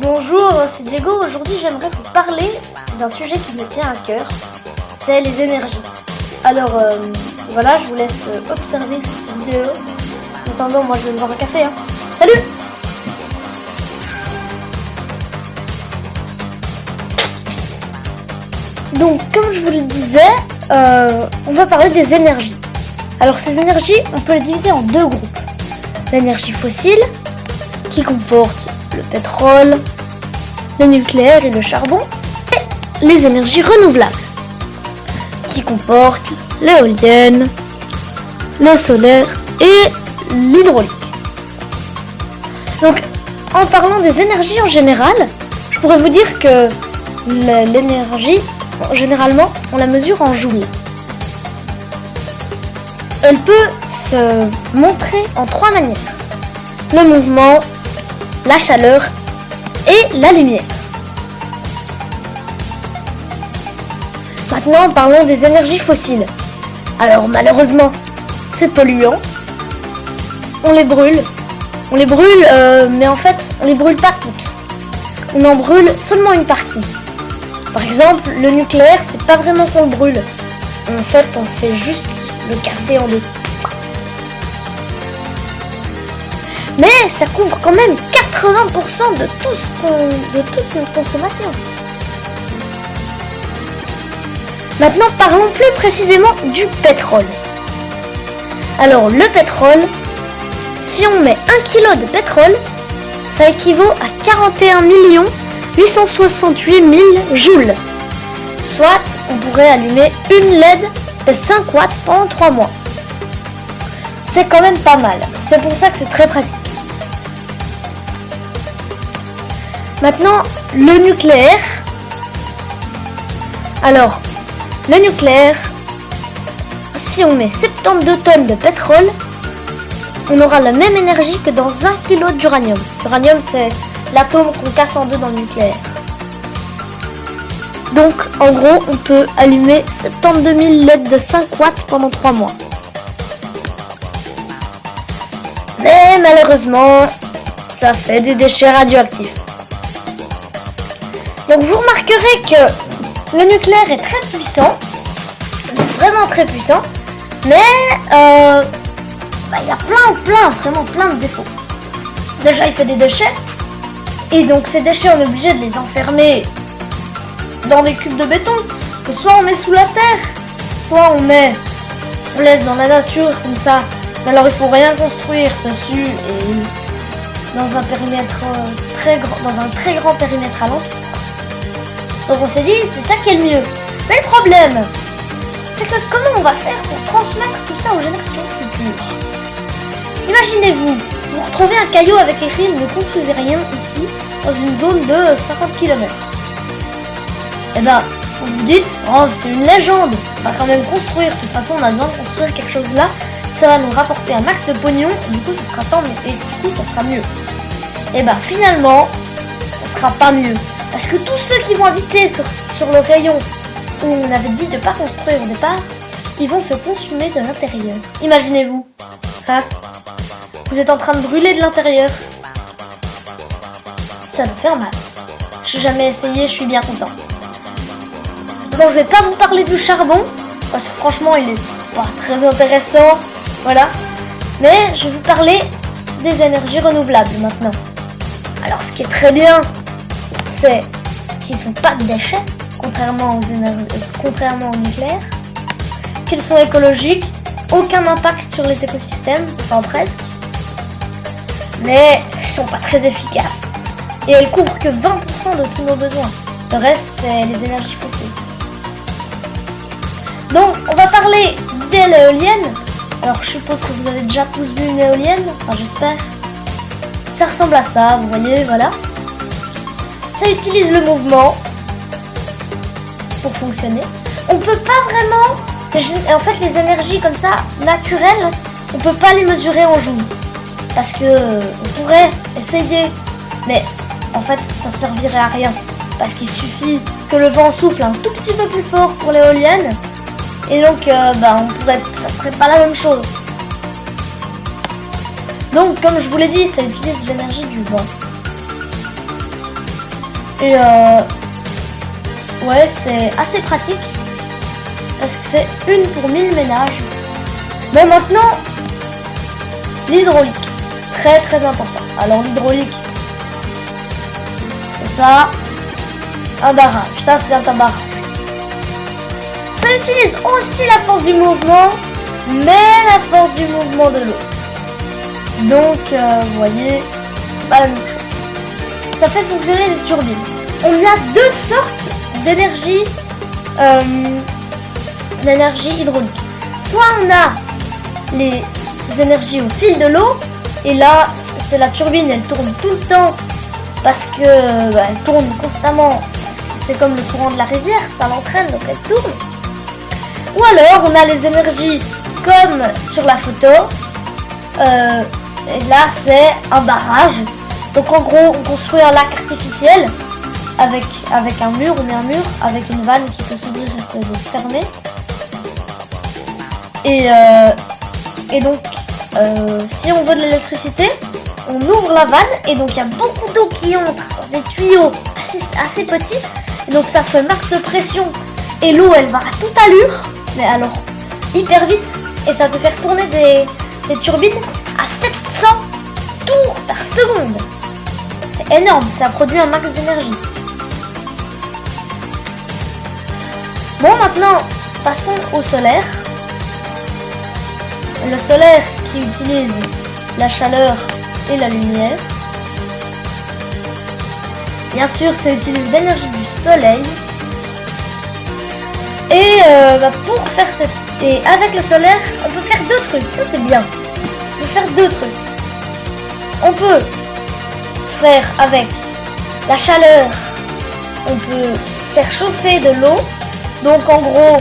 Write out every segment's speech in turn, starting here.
Bonjour, c'est Diego. Aujourd'hui, j'aimerais vous parler d'un sujet qui me tient à cœur, c'est les énergies. Alors, voilà, je vous laisse observer cette vidéo. En attendant, moi je vais me boire un café. Salut! Donc, comme je vous le disais, on va parler des énergies. Alors, ces énergies, on peut les diviser en deux groupes. L'énergie fossile, qui comporte le pétrole, le nucléaire et le charbon, et les énergies renouvelables, qui comportent l'éolienne, le solaire et l'hydraulique. Donc, en parlant des énergies en général, je pourrais vous dire que l'énergie, généralement, on la mesure en joules. Elle peut se montrer en trois manières. Le mouvement, la chaleur et la lumière. Maintenant, parlons des énergies fossiles. Alors, malheureusement, c'est polluant. On les brûle. Mais en fait, on les brûle pas toutes. On en brûle seulement une partie. Par exemple, le nucléaire, c'est pas vraiment qu'on le brûle. En fait, on fait juste le casser en deux. Mais ça couvre quand même 80% de toute notre consommation. Maintenant, parlons plus précisément du pétrole. Alors, le pétrole, si on met 1 kg de pétrole, ça équivaut à 41 868 000 joules. Soit, on pourrait allumer une LED de 5 watts pendant 3 mois. C'est quand même pas mal. C'est pour ça que c'est très pratique. Maintenant, le nucléaire. Alors, le nucléaire, si on met 72 tonnes de pétrole, on aura la même énergie que dans 1 kg d'uranium. L'uranium, c'est l'atome qu'on casse en deux dans le nucléaire. Donc, en gros, on peut allumer 72 000 LED de 5 watts pendant 3 mois. Mais malheureusement, ça fait des déchets radioactifs. Donc vous remarquerez que le nucléaire est très puissant, vraiment très puissant, mais il y a vraiment plein de défauts. Déjà, il fait des déchets, et donc ces déchets, on est obligé de les enfermer dans des cubes de béton, que soit on met sous la terre, soit on laisse dans la nature comme ça. Alors il faut rien construire dessus et dans un périmètre dans un très grand périmètre alentour. Donc on s'est dit, c'est ça qui est le mieux. Mais le problème, c'est que comment on va faire pour transmettre tout ça aux générations futures? Imaginez-vous, vous retrouvez un caillou avec écrit « Ne construisez rien ici » dans une zone de 50 km. Eh ben, vous vous dites, oh c'est une légende, on va quand même construire, de toute façon on a besoin de construire quelque chose là, ça va nous rapporter un max de pognon, et du coup ça sera ça sera mieux. Et ben finalement, ça sera pas mieux. Parce que tous ceux qui vont habiter sur le rayon où on avait dit de ne pas construire au départ, ils vont se consumer de l'intérieur. Imaginez-vous, vous êtes en train de brûler de l'intérieur. Ça va faire mal. J'ai jamais essayé, je suis bien content. Bon, je vais pas vous parler du charbon, parce que franchement, il est pas très intéressant. Voilà. Mais je vais vous parler des énergies renouvelables maintenant. Alors, ce qui est très bien, c'est qu'ils ne sont pas de déchets, contrairement au nucléaire, qu'ils sont écologiques, aucun impact sur les écosystèmes, enfin presque, mais ils ne sont pas très efficaces. Et elles couvrent que 20% de tous nos besoins. Le reste, c'est les énergies fossiles. Donc, on va parler de l'éolienne. Alors, je suppose que vous avez déjà tous vu une éolienne, enfin j'espère. Ça ressemble à ça, vous voyez, voilà. Ça utilise le mouvement pour fonctionner. On peut pas vraiment... En fait, les énergies comme ça, naturelles, on peut pas les mesurer en joules. Parce que on pourrait essayer, mais en fait, ça servirait à rien. Parce qu'il suffit que le vent souffle un tout petit peu plus fort pour l'éolienne. Et donc, ça serait pas la même chose. Donc, comme je vous l'ai dit, ça utilise l'énergie du vent. Et ouais, c'est assez pratique. Parce que c'est 1 pour 1000 ménages. Bon, maintenant, l'hydraulique. Très très important. Alors l'hydraulique, c'est ça. Un barrage. Ça, c'est un barrage. Ça utilise aussi la force du mouvement, mais la force du mouvement de l'eau. Donc, vous voyez, c'est pas la même chose. Ça fait fonctionner des turbines. On a 2 sortes d'énergie hydraulique. Soit on a les énergies au fil de l'eau, et là, c'est la turbine, elle tourne tout le temps, parce que elle tourne constamment. C'est comme le courant de la rivière, ça l'entraîne, donc elle tourne. Ou alors, on a les énergies comme sur la photo. Et là, c'est un barrage. Donc en gros, on construit un lac artificiel avec un mur, on met un mur avec une vanne qui peut s'ouvrir et se fermer. Et donc, si on veut de l'électricité, on ouvre la vanne et donc il y a beaucoup d'eau qui entre dans des tuyaux assez petits. Et donc ça fait max de pression et l'eau elle va à toute allure, mais alors hyper vite, et ça peut faire tourner des turbines à 700 tours par seconde. C'est énorme, ça produit un max d'énergie. Bon, maintenant passons au solaire. Le solaire qui utilise la chaleur et la lumière. Bien sûr, ça utilise l'énergie du soleil. Et pour faire cette... Et avec le solaire, on peut faire 2 trucs. Ça, c'est bien. On peut faire 2 trucs. On peut faire avec la chaleur, on peut faire chauffer de l'eau. Donc, en gros,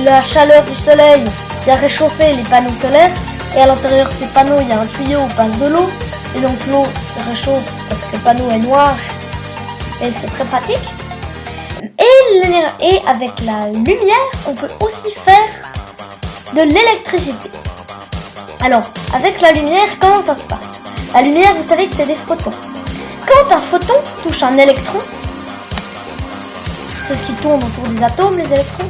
la chaleur du soleil vient réchauffer les panneaux solaires. Et à l'intérieur de ces panneaux, il y a un tuyau où passe de l'eau. Et donc, l'eau se réchauffe parce que le panneau est noir. Et c'est très pratique. Et avec la lumière, on peut aussi faire de l'électricité. Alors, avec la lumière, comment ça se passe? La lumière, vous savez que c'est des photons. Quand un photon touche un électron, c'est ce qui tourne autour des atomes, les électrons,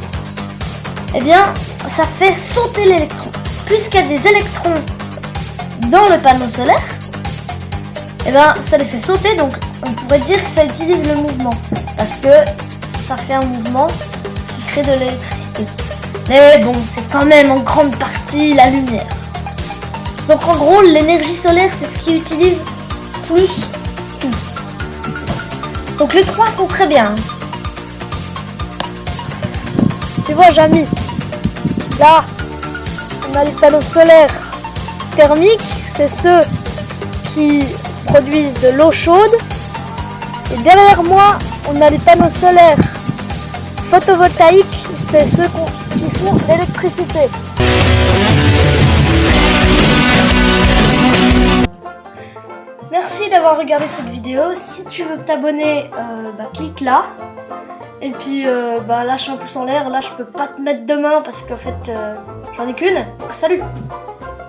eh bien, ça fait sauter l'électron. Puisqu'il y a des électrons dans le panneau solaire, eh bien, ça les fait sauter, donc on pourrait dire que ça utilise le mouvement. Parce que ça fait un mouvement qui crée de l'électricité. Mais bon, c'est quand même en grande partie la lumière. Donc en gros, l'énergie solaire, c'est ce qui utilise plus tout. Donc les 3 sont très bien. Tu vois, Jamy, là, on a les panneaux solaires thermiques, c'est ceux qui produisent de l'eau chaude. Et derrière moi, on a les panneaux solaires photovoltaïques, c'est ceux qui font l'électricité. Merci d'avoir regardé cette vidéo. Si tu veux t'abonner, clique là. Et puis lâche un pouce en l'air. Là, je peux pas te mettre de main parce qu'en fait, j'en ai qu'une. Donc, salut!